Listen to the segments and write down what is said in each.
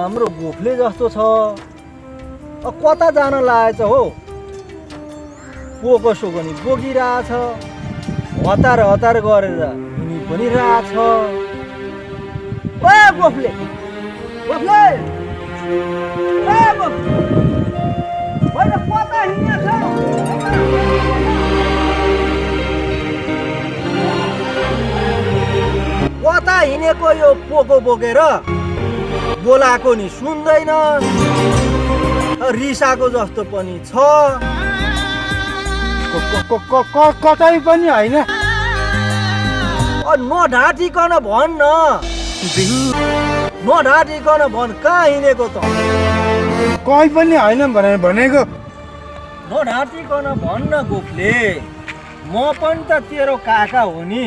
हाम्रो गोफले जस्तो छ कता जान लागेछ हो पोको सोगनी बोकिरहेछ हतार हतार गरेर हिँडी पनि रहेछ ओ गोफले गोफले ए गोफले होइन कता हिँडेछ कता हिँडेको यो पोको बोकेर बोलाएको नि सुन्दैन रिसाको जस्तो पनि छ कतै पनि होइन नढाँटिकन भन् न नढाँटिकन भन् कहाँ हिँडेको त कहीँ पनि होइन भनेको नढाँटिकन भन् न गोफले म पनि त तेरो काका हो नि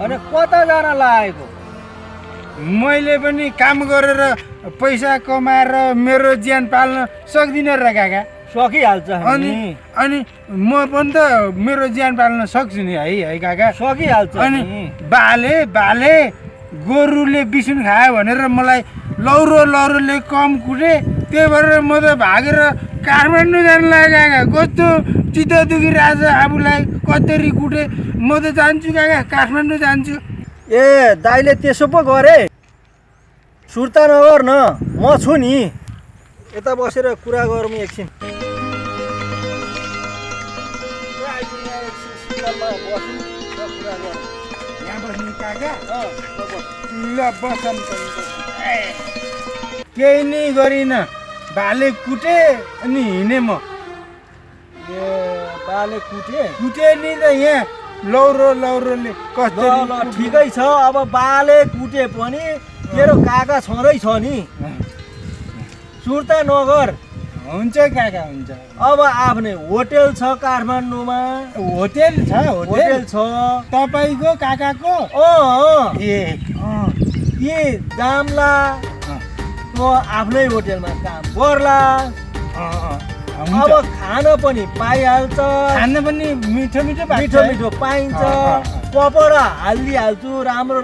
अनि कता जान लागेको मैले पनि काम गरेर पैसा कमाएर मेरो ज्यान पाल्न सक्दिनँ र काका सकिहाल्छ अनि म पनि त मेरो ज्यान पाल्न सक्छु नि है काका सकिहाल्छ अनि बाले गोरुले बिसुन खायो भनेर मलाई लौरोले कम कुटे त्यही भएर म त भागेर काठमाडौँ जानु लाग्यो काका कस्तो चित्त दुखिरहेछ आफूलाई कतरी कुटे म त जान्छु काका काठमाडौँ जान्छु ए दाइले त्यसो पो गरे सुर्ता नगर न म छु नि यता बसेर कुरा गरौँ एकछिन केही नै गरिन भाले कुटे अनि हिँडेँ म ए बाले कुटे नि त यहाँ लौरोले कस्तो ठिकै छ अब बाले कुटे पनि तेरो काका छँदै छ नि सुर्ता नगर हुन्छ काका हुन्छ अब आफ्नै होटेल छ काठमाडौँमा होटेल छ तपाईँको काकाको ए जाम्ला तँ आफ्नै होटेलमा काम गर्ला अब खान पनि पाइहाल्छ खान पनि मिठो पाइन्छ कपडा हालिदिइहाल्छु राम्रो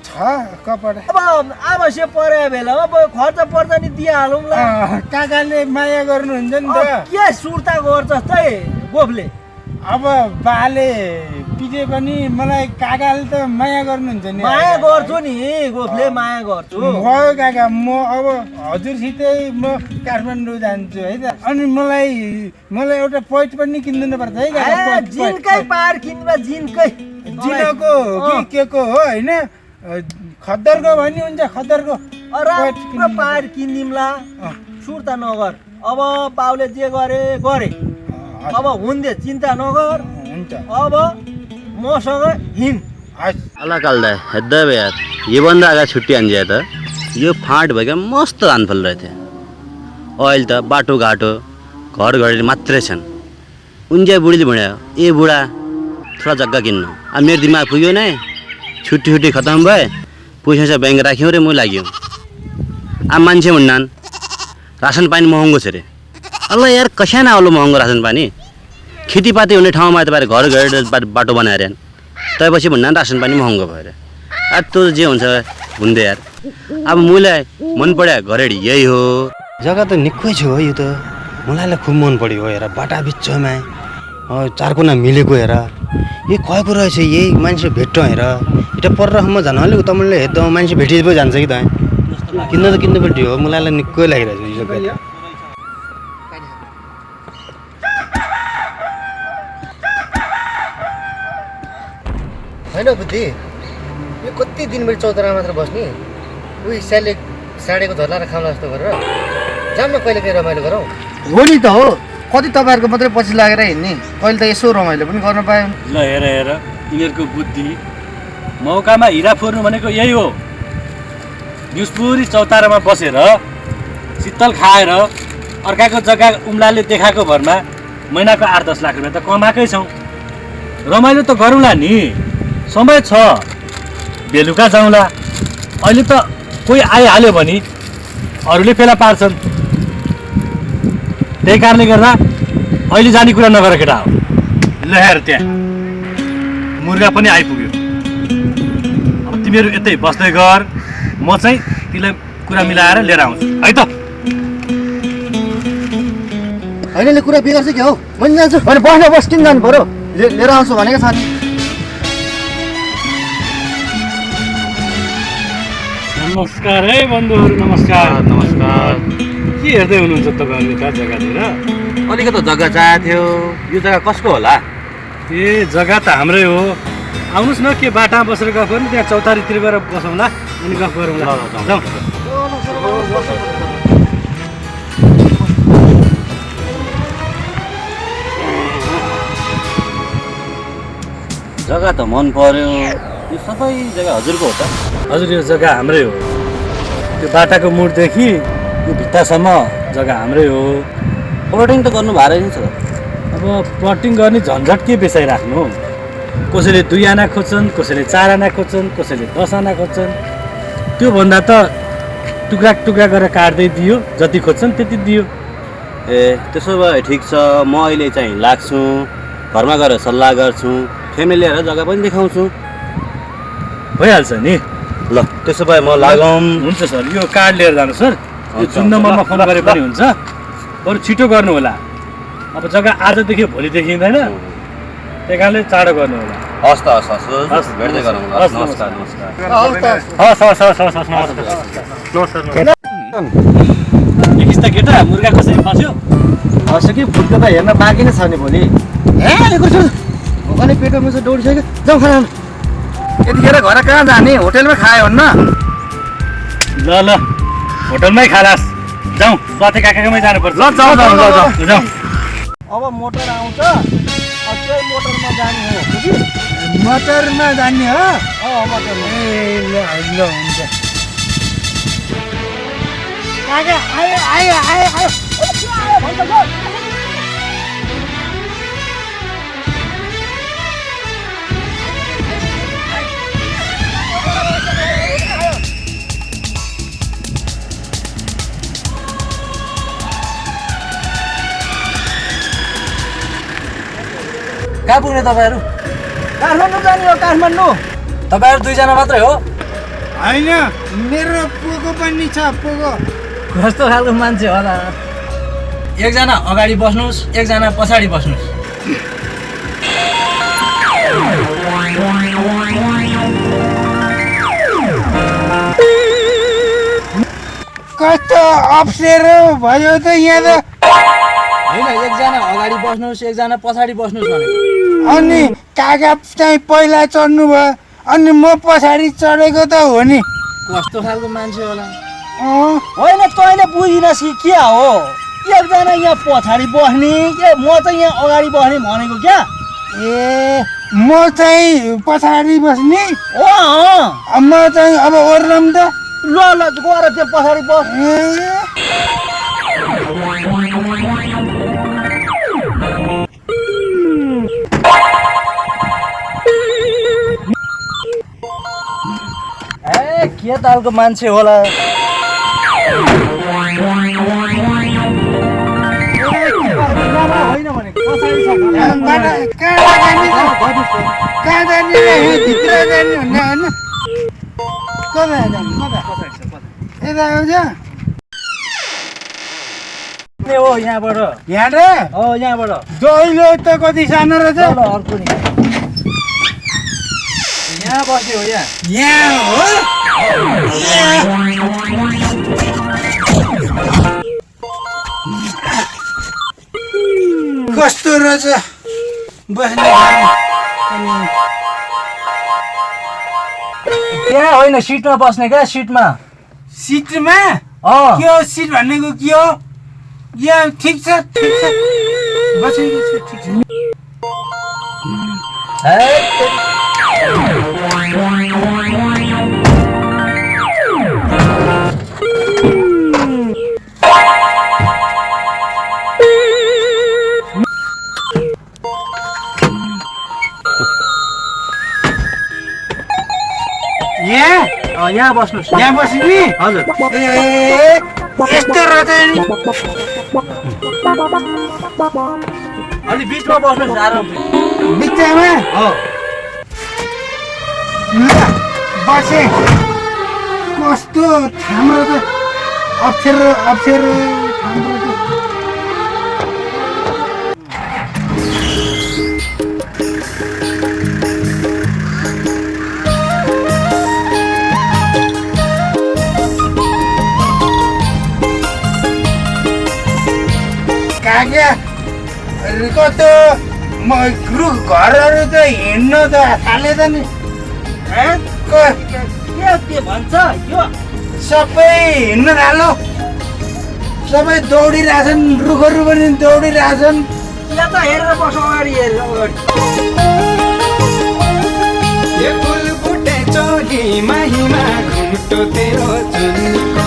छ कपडा अब आवश्यक परे बेलामा खर्च पर्दा नि दिइहालौँला काकाले माया गर्नुहुन्छ नि त के सुर्ता गर्छस् त गोफले अब बाले पिटे पनि मलाई काकाले त माया गर्नुहुन्छ नि माया गर्छु नि गोफले माया गर्छु भयो काका म अब हजुरसितै म काठमाडौँ जान्छु है त अनि मलाई एउटा पैट पनि किन्नु पर्छ है काका जिनकै पार किन्नु जिनको के को हो होइन खद्दरको भन्ने हुन्छ खद्दरको राम्रो पार किनिदिउँला सुर्ता नगर अब बाउले जे गरे अब हुँदै चिन्ता नगर अब मसँग हिँड अल्लाह काल्दा हेद्दा बे यार योभन्दा अगाडि छुट्टी आइन्छ त यो फाँट भएका मस्त धानफल रहेथे अहिले त बाटोघाटो घरघडी मात्रै छन् उन्ज्या बुढीले भन्यो ए बुढा थोडा जग्गा किन्नु अब मेरो दिमाग पुग्यो नै छुट्टी खतम भए पैसा ब्याङ्क राख्यौँ रे म लाग्यो अब मान्छे भन्नान् रासन पानी महँगो छ रे अल्लाह यार कसाना आउलो महँगो रासन पानी खेतीपाती हुने ठाउँमा तपाईँहरू घर बाटो बनाएर त्यसपछि भन्दा रासन पानी महँगो भएर अब त्यो जे हुन्छ हुँदै यार अब मलाई मन पर्यो घरेडी यही हो जग्गा त निकै छ हो यो त मलाई खुब मन पर्यो हो हेर बाटा बिचमा चारकुना मिलेको हेर यो कएको रहेछ यही मान्छे भेट्ट हेर এটা परेर जान अलिक तपाईँले हेर्दा मान्छे भेटिए पो जान्छ कि त किन्न त किन्नुपर्ने हो मलाई निकै लागिरहेछ यो जग्गा होइन बुद्धि यो कति दिनभरि चौतारा मात्र बस्ने उही स्याले साँडेको झर्ला र खाउँला जस्तो गरेर जाम न कहिले काहीँ रमाइलो गरौँ हो नि त हो कति तपाईँहरूको मात्रै पछि लागेर हिँड्ने कहिले त यसो रमाइलो पनि गर्न पायो ल हेर यिनीहरूको बुद्धि मौकामा हिरा फोर्नु भनेको यही हो न्युजपुरी चौतारामा बसेर शीतल खाएर अर्काको जग्गा उम्लाले देखाएको भरमा महिनाको 8-10 लाख रुपियाँ त कमाएकै छौँ रमाइलो त गरौँला नि समय छ बेलुका जाउँला अहिले त कोही आइहाल्यो भने अरूले फेला पार्छन् त्यही कारणले गर्दा अहिले जाने कुरा नगर केटा हो ल हेर त्यहाँ मुर्गा पनि आइपुग्यो अब तिमीहरू यतै बस्दै गर म चाहिँ तिमीलाई कुरा मिलाएर लिएर आउँछु है त। होइन यसले कुरा बिगार्छ क्या हो, म नि जान्छु। होइन बस किन जानु पर्यो, लिएर आउँछु भनेको छ नि। नमस्कार है बन्धुहरू, नमस्कार। के हेर्दै हुनुहुन्छ तपाईँहरूले त जग्गातिर? अलिकति जग्गा चाहिएको थियो। यो जग्गा कसको होला? ए जग्गा त हाम्रै हो। आउनुहोस् न, के बाटामा बसेर गफ गर्नु, त्यहाँ चौतारीतिर गएर बसौँला अनि गफ गरौँला। जाउँ। जग्गा त मन पर्यो। यो सबै जग्गा हजुरको हो त? हजुर, यो जग्गा हाम्रै हो। त्यो बाटाको मुडदेखि यो भित्तासम्म जग्गा हाम्रै हो। प्लटिङ त गर्नु भएको रहेछ त। अब प्लटिङ गर्ने झन्झट के बेसाइराख्नु? कसैले 2 आना खोज्छन्, कसैले 4 आना खोज्छन्, कसैले 10 आना खोज्छन्। त्योभन्दा त टुक्रा टुक्रा गरेर काट्दै दियो, जति खोज्छन् त्यति दियो। ए त्यसो भए ठिक छ, म अहिले चाहिँ लाग्छु, घरमा गएर सल्लाह गर्छु, फ्यामिली लिएर जग्गा पनि देखाउँछु। भइहाल्छ नि। ल त्यसो भए म लागौँ। हुन्छ सर, यो कार्ड लिएर जानु सर। यो हुन्छ, जुन नम्बरमा फोन गरे पनि हुन्छ। बरु छिटो गर्नु होला। अब जग्गा आजदेखि भोलि देखिँदैन, त्यही कारणले चाँडो गर्नु होला। हस् त, हस् हजुर, हस्, भेट्दै गरौँ ल। हस्, नमस्कार नमस्कार। नमस्कार। नमस्कार। देखिस् त केटा, मुर्गा कसरी फस्यो? हस् कि फुट्को त हेर्न बाँकी नै छ नि भोलि। ए अलिक छु भोकाले पेटमा मुसो दौडिसक्यो, जाउँ खाना। यतिखेर घर कहाँ जाने, होटेलमा खायो भन्न। ल ल, होटलमै खालास। जाउँ, स्वाति काकाकोमै जानुपर्छ। ल जाउँ जाउँ जाउँ जाउँ। जाउँ। अब मोटर आउँछ, त्यही मोटरमा जाने हो कि? मोटरमा जाने हो? मोटरमा। ए ल ल हुन्छ। काका आयो आयो आयो आयो। कहाँ पुग्ने तपाईँहरू? काठमाडौँ जाने हो, काठमाडौँ। तपाईँहरू 2 जना मात्रै हो? होइन, मेरो पोको पनि छ, पोको। कस्तो खालको मान्छे होला? एकजना अगाडि बस्नुहोस्, एकजना पछाडि बस्नुहोस्। कस्तो अप्ठ्यारो भयो त यहाँ त। होइन, एकजना अगाडि बस्नुहोस्, एकजना पछाडि बस्नुहोस् भनेको। अनि काका चाहिँ पहिला चढ्नु भयो, अनि म पछाडि चढेको त हो नि। कस्तो खालको मान्छे होला? होइन, तैँले बुझिनस् कि के हो? एकजना यहाँ पछाडि बस्ने, म चाहिँ यहाँ अगाडि बस्ने भनेको क्या? ए म चाहिँ पछाडि बस्ने, अँ, म चाहिँ अब ओर्लम त। ल ल गएर त्यो पछाडि बस। ए के तालको मान्छे होला? होइन भनेको पछाडि छ। कहाँ जाने भित्र जाने भन्ने होइन, कता जाने यता आउँछ हो यहाँबाट। यहाँ र यहाँबाट। दैलो त कति सानो रहेछ। ल अर्को नि। यहाँ बस्ने हो यहाँ। यहाँ हो कस्तो रहेछ बस्ने ठाउँ? त्यहाँ होइन, सिटमा बस्ने क्या, सिटमा। सिटमा अँ, के हो सिट भनेको के हो? यहाँ ठिक छ ठिक छ बसेको छु ठिक छ। यहाँ बस्नुहोस्। यहाँ बस्ने हजुर। ए यस्तो रहेछ नि। अलि बिचमा बस्नुहोस् आरामले। बिचमा ल बसे। कस्तो हाम्रो त अप्ठ्यारो अप्ठ्यारो ठाउँ पऱ्यो। काका कस्तो घरहरू त हिँड्न त थाले त नि के भन्छ यो सबै हिँड्न थालो सबै दौडिरहेछन् रुखहरू पनि दौडिरहेछन् यता हेरेर बस अगाडि हेरेर अगाडि ये फूल बूटे चोली महिमा घुम्टो तेरो चुन्नीको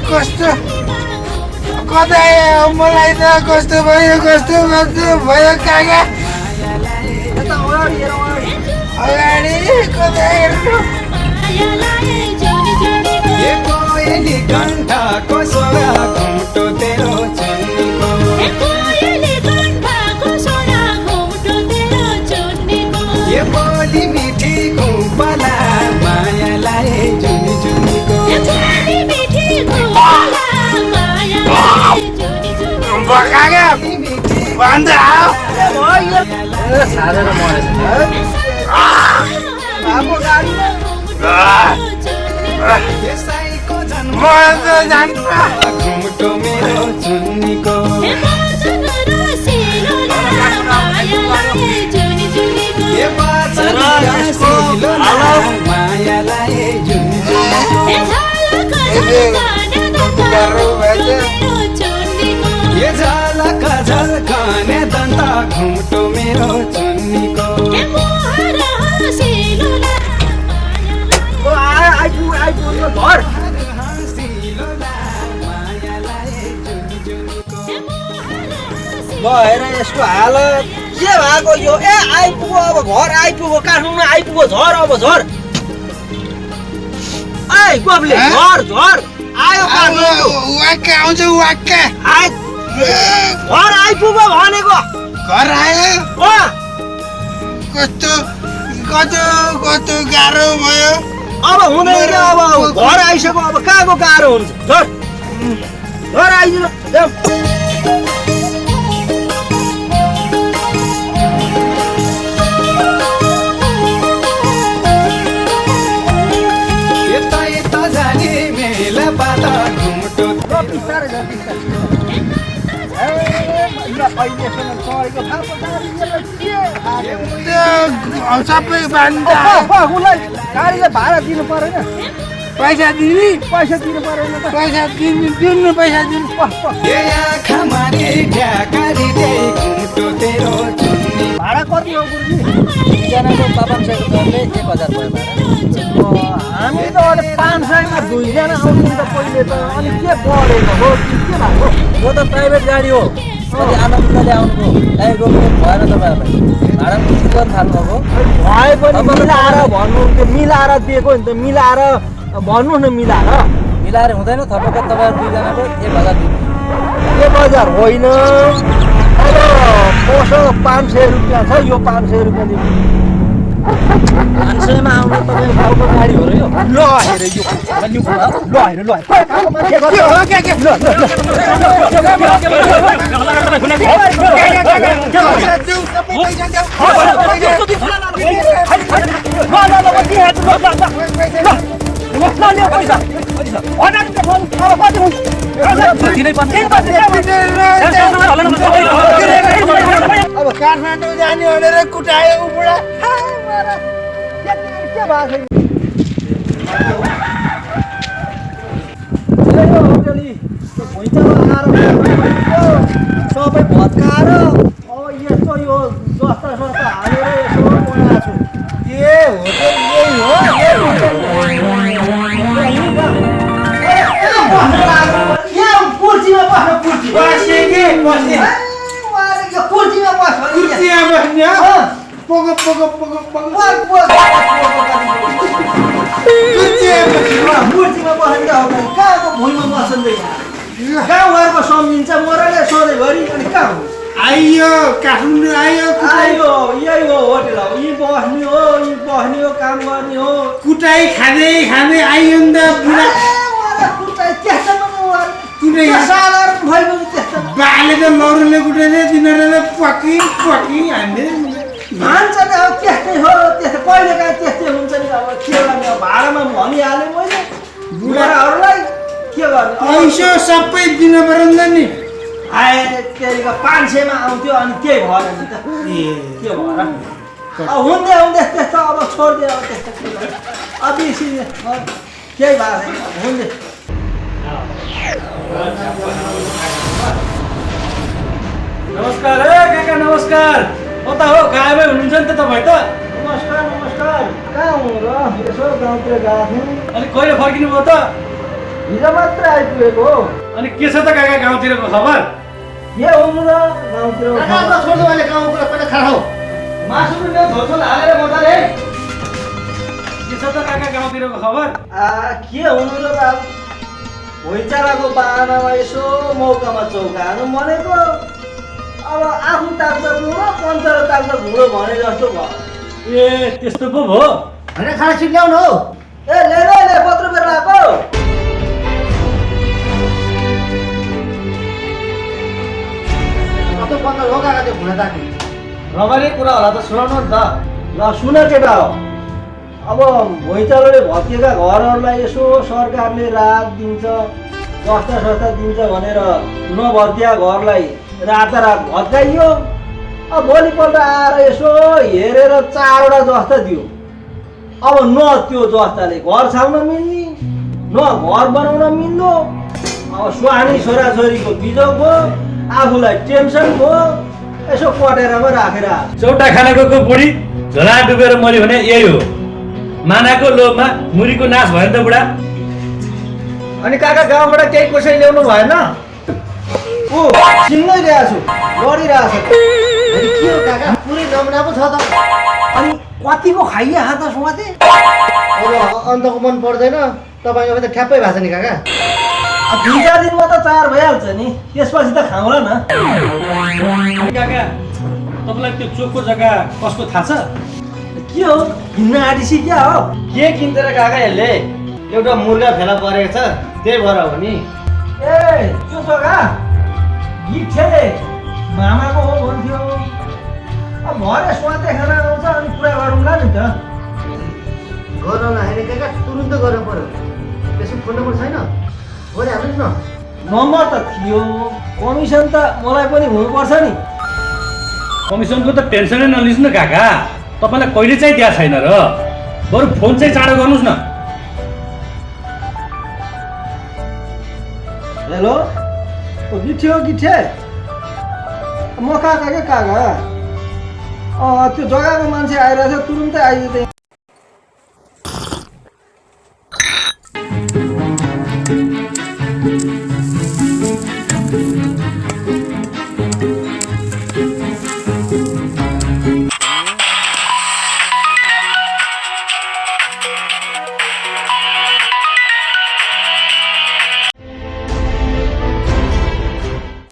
कस्तो कता मलाई त कस्तो भयो काका यता अगाडि हेर अगाडि अगाडि कता हेर्नु ये कोयली कण्ठको स्वर घुम्टो तेरो चुन्नीको ये बोली मिठी खुम्पला मायालाई जुनी जुनीको काका भन्छ साधेर मरेछ बाबु गाडीमा यसैको जन्म म त जान्छ घुम्टो मेरो चुन्नीको ये बाछा मायालाई जुनी ये झलक झल्कने दन्त घुम्टो मेरो चुन्नीको आइपुग्नु घर भएर यसको हालत के भएको यो आइपुग्यो अब घर आइपुग्यो काठमाडौँ आइपुग्यो झर अब झर गोबले झर झर आयो काठमाडौँ वाक्का आउँछ वाक्का घर आइपुग्यो भनेको घर आयो अँ कस्तो कस्तो गाह्रो भयो अब हुँदैन अब घर आइसक्यो अब कहाँको गाह्रो हुन्छ झर घर आइदिनु जाऊ यता यता जाने मेला बाटा घुम्टो बिस्तारै झर सबै बान्दा उसलाई गाडीले भाडा दिनु परेन पैसा दिने पैसा दिनु परेन त पैसा दिनु पैसा दिनु ये आँखा मारी ढ्याकारी दे घुम्टो तेरो चुन्नी भाडा कति हो गुरुजी दुईजनाको 500 रुपियाँले 1000 भयो भाडा हामी त अहिले 500मा दुईजना आउँछौँ त पहिले त अनि के बढेको हो के भएको यो त प्राइभेट गाडी हो कति आनन्दले आउनुभयो टाइगर भएन तपाईँहरूलाई भाडा बेसी गर्न थाल्नुभयो भए पनि मिलाएर भन्नु त्यो मिलाएर दिएको नि त मिलाएर भन्नु न मिलाएर मिलाएर हुँदैन थपेको तपाईँहरू दुईजनाको 1000 दिनु 1000 होइन पसल 500 रुपियाँ छ यो 500 रुपियाँ दिनु 500 मा आउने तपाईँको गाउँको गाडी हो र यो ल हेर यो ल हेर ल अब काठमाडौँ जाने भनेर कुटायो बुढा के भएको सबै भत्काएर अब यस्तो यो जस्ता सस्ता हालेर यसो बनाएको छु ए होटल कुर्सीमा बस्न कुर्सी बसे के बसे कुर्सीमा बस्छ कुर्सीमा बस्ने हो पग पग पग पग मूर्तिमा बसेर कहाँको भुइँमा बस्छन् त यहाँ गाउँघरमा सम्झिन्छ मरले सधैँभरि अनि कहाँ हो आइयो काठमाडौँ आइयो आयो यही हो होटेल हो यहीँ बस्ने हो काम गर्ने हो कुटाइ खाँदै खाँदै आइयो नि त बुढा कुटा त्यस्तामा कुनै साधारण भइगयो त्यस्तामा बाले त लौरोले गुटेले तिनीहरूले पकी हान्थे मान्छ नि अब त्यस्तै हो त्यस्तै कहिलेकाहीँ त्यस्तै हुन्छ नि अब के गर्ने अब भाडामा भनिहालेँ मैले बुढाहरूलाई के गर्ने पैसा सबै दिनु पर्यो नि आए त्यहीको 500मा आउँथ्यो अनि त्यही भएन नि त के भएर अब हुँदै त्यस्तो अब छोडिदियो अब त्यस्तो के गर्ने अब बेसी केही भएको छैन हुँदै नमस्कार ए काका नमस्कार कता हो गायबै हुनुहुन्छ नि त तपाईँ त नमस्कार कहाँ हुँ र यसो गाउँतिर गएको थियौँ अनि कहिले फर्किनु भयो त हिजो मात्र आइपुगेको हो अनि के छ त काका गाउँतिरको खबर के हुनु र गाउँतिर छोड्नु अहिले गाउँको कुरा पहिला थाहा हो मासु पनि झोलझोल हालेर मजाले के छ त काका गाउँतिरको खबर के हुनु र बाबु भुइँचालोको बाहनामा यसो मौकामा चौका हाल्नु भनेको अब आफू ताक्छ घुँडो पञ्चर ताक्छ घुँडो भने जस्तो भयो ए त्यस्तो पो भयो होइन खाना छिट ल्याउनु हो ए लिएर ले पत्र बेर आएको कस्तो बन्द हो काका त्यो घुँडा ताक्ने रमाइलो कुरा होला त सुनाउनु नि त ल सुन केटा हो अब भुइँचालोले भत्किएका घरहरूलाई यसो सरकारले राहत दिन्छ सस्ता सस्ता दिन्छ भनेर नभत्किया घरलाई रातारात भत्काइयो अब भोलिपल्ट आएर यसो हेरेर 4वटा जस्ता दियो अब न त्यो जस्ताले घर छाउन मिल्ने न घर बनाउन मिल्दो अब स्वानी छोराछोरीको बिजोग भयो आफूलाई टेन्सन भयो यसो कटेरामा राखेर चौटा खानाको बुढी झोला डुबेर मऱ्यो भने यही हो मानाको लोभमा मुरीको नाश भयो नि त बुढा अनि काका गाउँबाट केही कसै ल्याउनु भएन ऊ सिङ्गै ल्याएको छु लडिरहेको छ अनि के हो काका पुरै नमुना पो छ त अनि कतिको खाइए हात सुहाते अब अन्तको मन पर्दैन तपाईँको त ठ्याप्पै भएको छ नि काका 2-4 दिनमा त तयार भइहाल्छ नि त्यसपछि त खाउँला न काका तपाईँलाई त्यो चोकको जग्गा कसको थाहा छ के हो हिँड्न आँटिसी क्या हो के किन्छ र काका यसले एउटा मुर्गा फेला परेको छ त्यही भएर हो नि ए त्यो जग्गा गिठेले मामाको हो भन्थ्यो अब भरे स्वाते खाना आउँछ अनि पुरा गरौँला नि त गर्न नआएन काका तुरुन्त गर्नु पर्यो त्यसको फोन नम्बर छैन गरे हाल्नुहोस् न नम्बर त थियो कमिसन त मलाई पनि हुनुपर्छ नि कमिसनको त टेन्सनै नलिनुहोस् न काका तपाईँलाई कहिले चाहिँ दिएको छैन र बरु फोन चाहिँ चाँडो गर्नुहोस् न हेलो गिठे हो गिठे म काका क्या काका त्यो जग्गाको मान्छे आइरहेको थियो तुरुन्तै आइदियो त्यही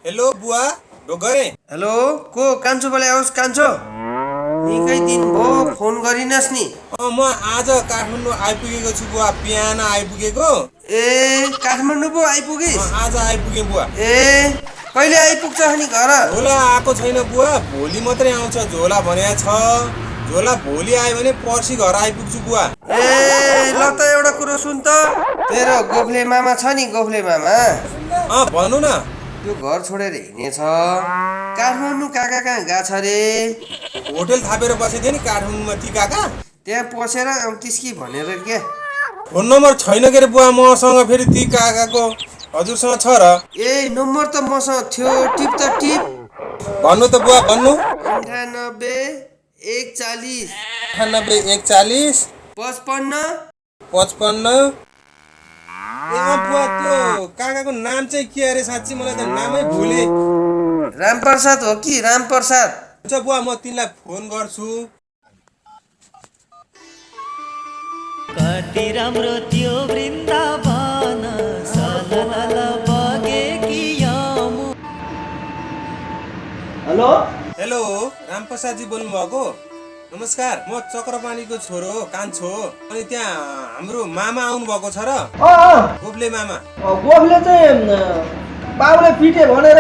हेलो बुवा ढोगरे हेलो को कान्छो बोले आओस् कान्छो निकै दिन भयो फोन गरिनस् नि म आज काठमाडौँ आइपुगेको छु बुवा बिहान आइपुगेको ए काठमाडौँ पो आइपुगिस् आज आइपुगेँ बुवा ए कहिले आइपुग्छ नि घर झोला आएको छैन बुवा भोलि मात्रै आउँछ झोला भनेको छ झोला भोलि आयो भने पर्सि घर आइपुग्छु बुवा ए ल त एउटा कुरो सुन त तेरो गोफले मामा छ नि गोफले मामा भन्नु न त्यो घर छोडेर हिँडेछ काठमाडौँ काका कहाँ गएको छ रे होटेल थापेर बसेको थियो नि काठमाडौँमा ती काका त्यहाँ पसेर आउँथिस् कि भनेर क्या फोन नम्बर छैन के अरे बुवा मसँग फेरि ती काकाको हजुरसँग छ र ए नम्बर त मसँग थियो टिप त टिप भन्नु त बुवा भन्नु 98 140 98 140 55 55 बुवा त्यो काकाको नाम चाहिँ के अरे साँच्ची मलाई त नामै भुले रामप्रसाद हो कि रामप्रसाद हुन्छ बुवा म तिमीलाई फोन गर्छु कति राम्रो त्यो वृन्दावन सलल बगेकी यमुना हेलो हेलो रामप्रसादजी बोल्नु भएको नमस्कार, म चक्रपानीको छोरो हो, कान्छो हो। अनि त्यहाँ हाम्रो मामा आउनु भएको छ र? गोब्ले मामा। गोफले चाहिँ बाबुले पिटे भनेर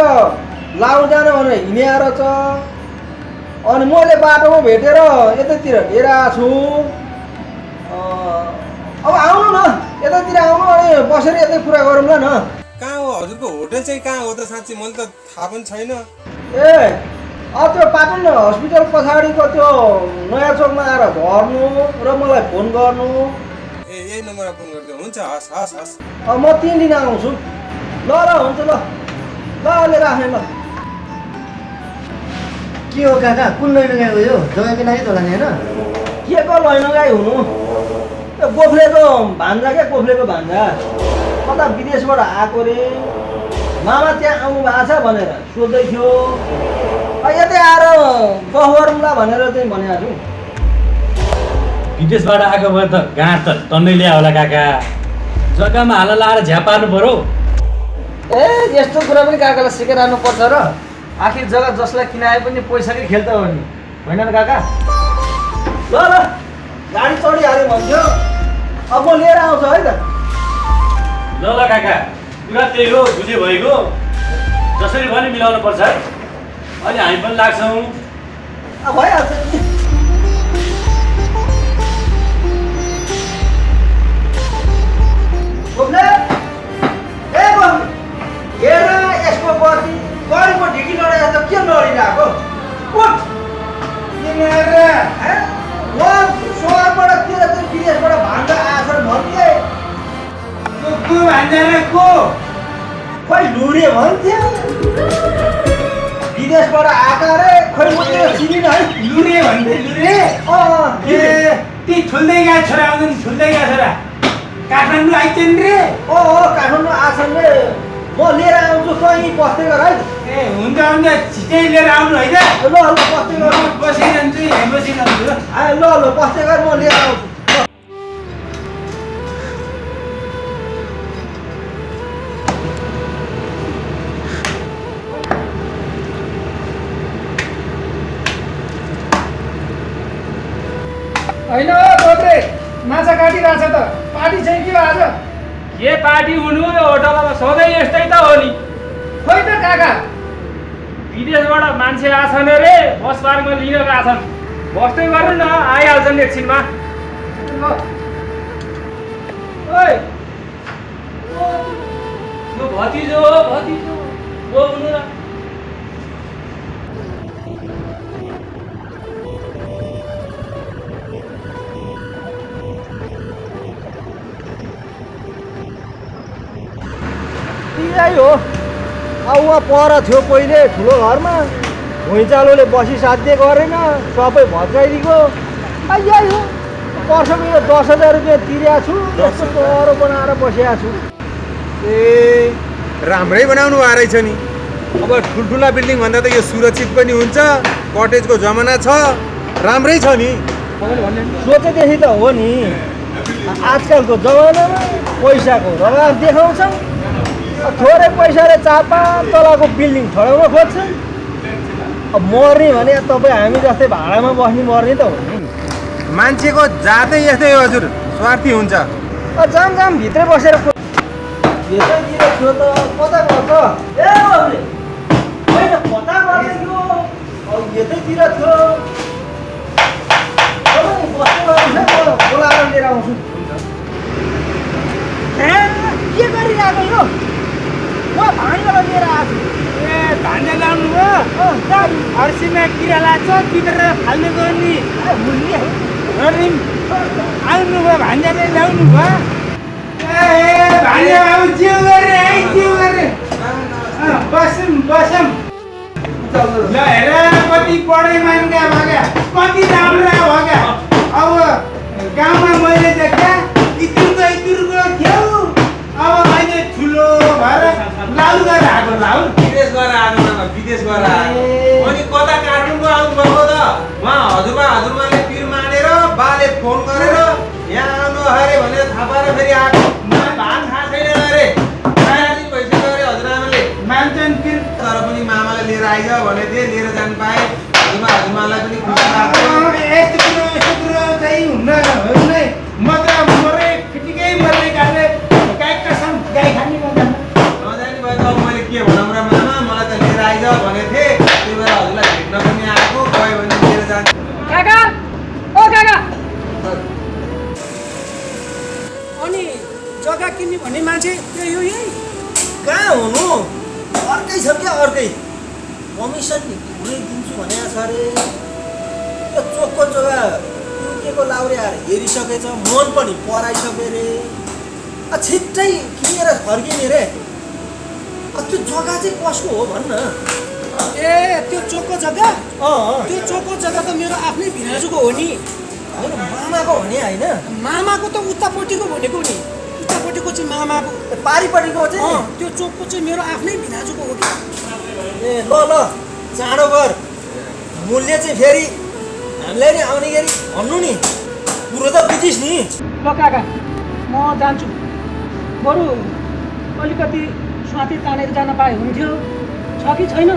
लाउ जान भनेर हिँडेर छ। अनि मैले बाटोमा भेटेर यतातिर हेरेको छु। अब आउनु न, यतातिर आउनु अनि बसेर यतै कुरा गरौँला न। कहाँ हो हजुरको होटल चाहिँ कहाँ हो त साँच्ची मैले त थाहा पनि छैन। ए त्यो पाटन हस्पिटल पछाडिको त्यो नयाँ चोकमा आएर झर्नु र मलाई फोन गर्नु। ए यही नम्बरमा फोन गरिदिनु हुन्छ। हस् हस् हस्। म 3 दिन आउँछु। ल हुन्छ ल अहिले राखेँ ल। के हो काका, कुन लैनो गाई हो यो? जग्गाकै लागि होला नि होइन? के को लैनो गाई हुनु? त्यो गोफलेको भान्जा क्या, गोफलेको भान्जा कता विदेशबाट आएको रे। मामा त्यहाँ आउनु भएको छ भनेर सोध्दै थियो। यतै आएर गफ गरौँला भनेर चाहिँ भनेको छु। विदेशबाट आएको भए त गाँठ त टन्नै ल्यायो होला काका। जग्गामा हाल लाएर झ्याप पार्नु पर्यो। ए यस्तो कुरा पनि काकालाई सिकाइरहनु पर्छ र। आखिर जग्गा जसलाई किनाए पनि पैसाकै खेल त हो नि, होइन र काका? ल गाडी चढिहाल्यो भन्थ्यो। अब म लिएर आउँछु है त। ल ल काका, कुरा त्यही हो, बुझे भइगयो। जसरी पनि मिलाउनु पर्छ है। अहिले हामी पनि लाग्छौँ। भइहाल्छ नि। गोफले ए गोफले हेर यसको बत्ती गरीबको ढिकी लडे जस्तो के लडिरहेको? उठ सहरबाट के चाहिँ विदेशबाट भान्जा आएछ भन्थे। को भान्जा र को? खोइ लुरे भन्थ्यो। विदेशबाट आएका रे, खोइ म त्यो चिनिन है। लुरे भन्थे लुरे? ए ती ठुल्दै गए छोरा आउँछन्, ठुल्दै गए छोरा काठमाडौँ आइछन् रे। काठमाडौँ आछन् रे। म लिएर आउँछु, कहीँ बस्दै गर है। ए हुन्छ हुन्छ, छिटै लिएर आउनु है त। ल बस्दै गर। बसिरहन्छु, यहाँ बसिरहन्छु। ल बस्दै गर, म लिएर आउँछु। होइन दोत्रे, माछा काटिरहेछ त। पार्टी चाहिँ के हो आज? के पार्टी हुनु, यो होटलमा सधैँ यस्तै त हो नि। खोइ त काका, विदेशबाट मान्छे आछन् रे, बस पार्कमा लिन गएको छन्। बस्दै गर्नु न, आइहाल्छन् एकछिनमा। ओइ यो भतिजो हो, भतिजो हो हुनु न। यही हो। अब उहाँ पर थियो पहिले ठुलो घरमा, भुइँचालोले बसी साध्य गरेन, सबै भत्काइदिएको। यही हो, वर्षको यो 10,000 रुपियाँ तिरेको छु, यस्तो पर बनाएर बसेको छु। ए राम्रै बनाउनु भएको रहेछ नि। अब ठुल्ठुला बिल्डिङ भन्दा त यो सुरक्षित पनि हुन्छ, कटेजको जमाना छ, राम्रै छ नि। सोचेदेखि त हो नि। आजकलको जमानामा पैसाको रगार देखाउँछन्। थोरै पैसाले चापा तलको बिल्डिङ ठडाउन खोज्छन्। अब मर्ने भने तपाईँ हामी जस्तै भाडामा बस्ने मर्ने त हो नि। मान्छेको जातै यस्तै हो हजुर, स्वार्थी हुन्छ। जाम भित्रै बसेर यतैतिर थियो त कता गर्छ? ए बाबुले होइन कता गर्छ यो? अब यतैतिर थियो। तपाईँ बस्दै गर्नुहोस् है, म बोलाएर लिएर आउँछु। के गरिरहेको यो? म भान्जालाई लिएर आएको छु। ए भान्जा ल्याउनु भयो? हर्सीमा किरा लाग्छ, तिर फाल्नु गर्ने। आउनु भयो, भान्जाले ल्याउनु भयो। ए भान्जा बाबु जिउ गरे है, जिउ गरे। बसौँ। ल हेर कति पढाइ मान्दा भग्या, कति राम्रो भग्या। अब गाउँमा मैले देख्दा इतुरको थियौ, अब अहिले ठुलो भएर लाउ गरेर आएको। लाउ विदेश गएर आएको मामा, विदेश गएर आएको। अनि कता काठमाडौँ आउनुभएको त? उहाँ हजुरबाले पिर मानेर बाले फोन गरेर यहाँ आउनु अरे भनेर थाहा पाएर फेरि आएको। मलाई भान थाहा छैन अरे, 4 दिन भइसक्यो अरे हजुरआमाले मान्छन् पिर। तर पनि मामालाई लिएर आइज भने थिएँ, लिएर जानु पाएँ। हजुरबालाई पनि खुसी लाग्यो। जग्गा किन्ने भन्ने मान्छे त्यही हो यही कहाँ हुनु अर्कै छ क्या अर्कै कमिसन पुरै दिन्छु भनेको छ अरे त्यो चोकको जग्गा के लाउरे आएर हेरिसकेछ मन पनि पराइसक्यो रे छिट्टै किनेर फर्किने रे त्यो जग्गा चाहिँ कसको हो भन्न ए त्यो चोकको जग्गा त्यो चोकको जग्गा त मेरो आफ्नै भिनाजुको हो नि मेरो मामाको भने होइन मामाको त उतापट्टिको भनेको नि उतापट्टिको चाहिँ मामाको पारिपट्टिको चाहिँ त्यो चोकको चाहिँ मेरो आफ्नै भिनाजुको हो कि ए ल चाँडो गर मूल्य चाहिँ फेरि हामीलाई नि आउने गरी भन्नु नि कुरो त बुझिस् नि ल काका म जान्छु बरु अलिकति स्वाति तानेर जान पाए हुन्थ्यो छ कि छैन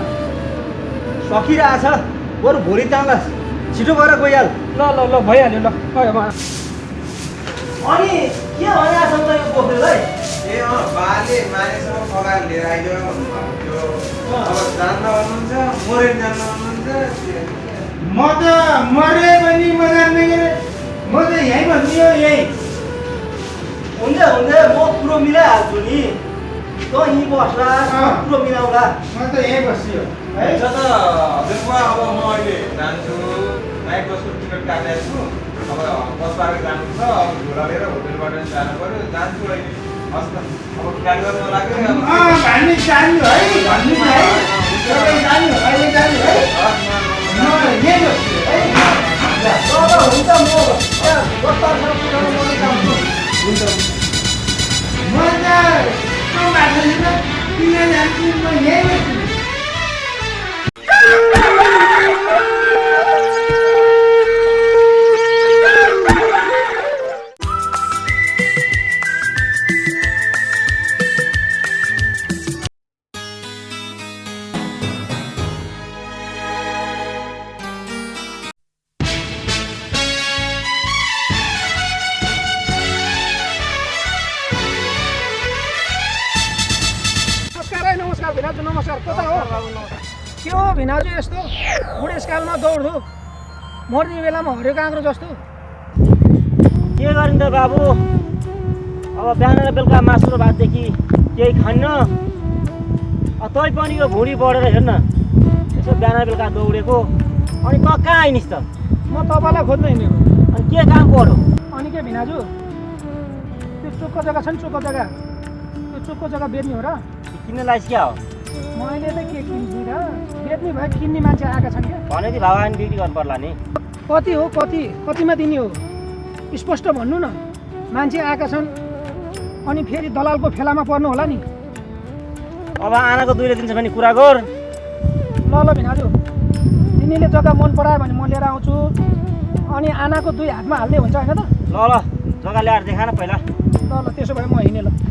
सकिरहेछ बरु भोलि तान्ला छिटो भएर गइहाल ल भइहाल्यो ल गयो अनि के भनेको छ त यो पोखरेलाई ए बाले मानेसम्म पगार लिएर आइदियो भन्नुभएको थियो अब जान्न भन्नुहुन्छ मरेर जान्न भन्नुहुन्छ म त मरे पनि म जान्ने के म त यहीँ बस्ने हो यहीँ हुन्छ म कुरो मिलाइहाल्छु नि त यहीँ बस्ला कुरो मिलाउला म त यहीँ बस्छु है हुन्छ त हजुरबा अब म अहिले जान्छु नाइट बसको टिकट काटेको छु अब बस पार्क जानु छ अब झोला लिएर होटेलबाट जानु पऱ्यो जान्छु अहिले हस् त अब ख्याल गर्नु लाग्यो भन्ने जान्नु है भन्नु है तपाईँ जानु अहिले जानु है म यहीँ बस्छु है हुन्छ म त्यहाँ बस पार्कमा पुऱ्याउनु म जान्छु हुन्छ म त त्यो बाटोले त किन जान्छु म यहीँ बस्छु नमस्कार भिनाजु नमस्कार कता हो के हो भिनाजु यस्तो बुढेसकालमा दौडधुप मर्ने बेलामा हरियो काँक्रो जस्तो के गरिन्छ बाबु अब बिहान र बेलुका मासु र भातदेखि केही खान्न तै पनि यो भुँडी बढेर हेर्न यसो बिहान बेलुका दौडेको अनि त कहाँ आइनिस् त म तपाईँलाई खोज्दै हिँडेको अनि के काम पर्यो अनि के भिनाजु त्यो चोकको जग्गा छ नि चोकको जग्गा त्यो चोकको जग्गा बेच्ने हो र किन्न लाइस क्या हो मैले त के किन्छु र बेच्ने भए किन्ने मान्छे आएका छन् क्या भनेपछि भगवान् बिक्री गर्नु पर्ला नि कति हो कतिमा दिने हो स्पष्ट भन्नु न मान्छे आएका छन् अनि फेरि दलालको फेलामा पर्नु होला नि अब आनाको दुईले दिन्छ भने कुरा गर ल भिनाजु तिमीले जग्गा मन परायो भने म लिएर आउँछु अनि आनाको दुई हातमा हाल्दै हुन्छ होइन त ल जग्गा ल्याएर देखा न पहिला ल त्यसो भए म हिँडेँ ल